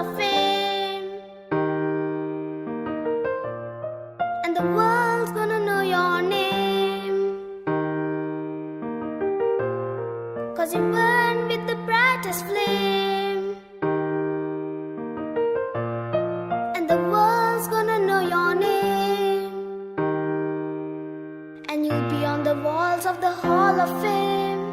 of Fame, and the world's gonna know your name, 'cause you burn with the brightest flame, and the world's gonna know your name, and you'll be on the walls of the Hall of Fame.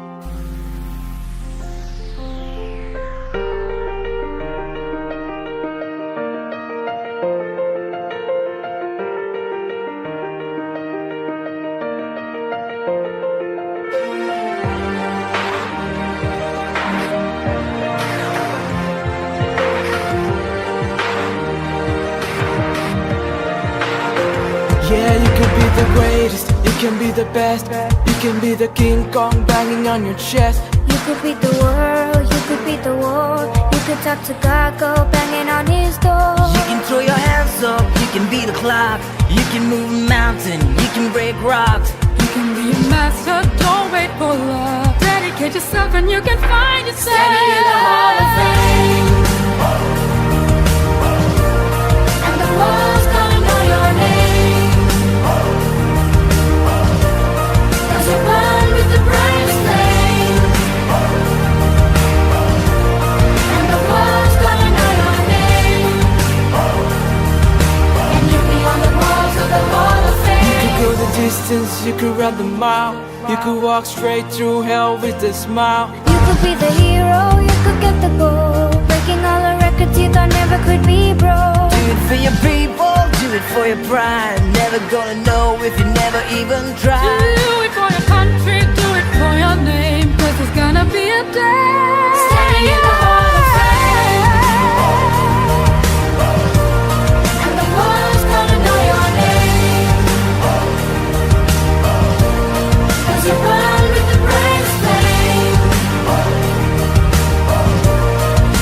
Yeah, you can be the greatest, you can be the best, you can be the King Kong banging on your chest. You could beat the world, you could beat the war, you could talk to God, go banging on his door. You can throw your hands up, you can be the clock, you can move a mountain, you can break rocks. You can be a master, don't wait for love. Dedicate yourself and you can find yourself. Standing in the Hall of Fame, and the world's gonna know your name, 'cause you burn with the brightest flame, and the world's gonna know your name, and you'll be on the walls of the Hall of You Fame. could go the distance, you could run the mile, you could walk straight through hell with a smile. You could be the hero, you could get the goal, breaking all the records you thought never could be broke. Do it for your people, do it for your pride. Never gonna know if you never even try. Do it for your country, do it for your name, 'cause there's gonna be a day. Standing in the Hall of Fame, and the world's gonna know your name, 'cause you burn with the brightest flame,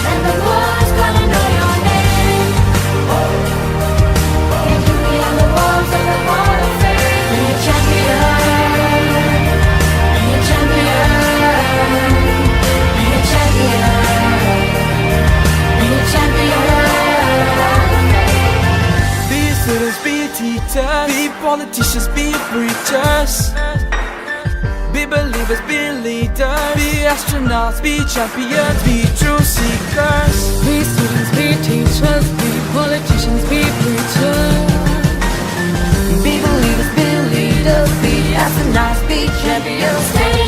and the world's gonna know your name, and you'll be on the walls of the Hall of Fame. Be a champion, be a champion, be a champion, be a champion. Be students, be teachers, be politicians, be preachers, be believers, be leaders, be astronauts, be champions, be truth seekers. Be students, be teachers, be politicians, be preachers. Be believers, be leaders, be astronauts, be champions. Standing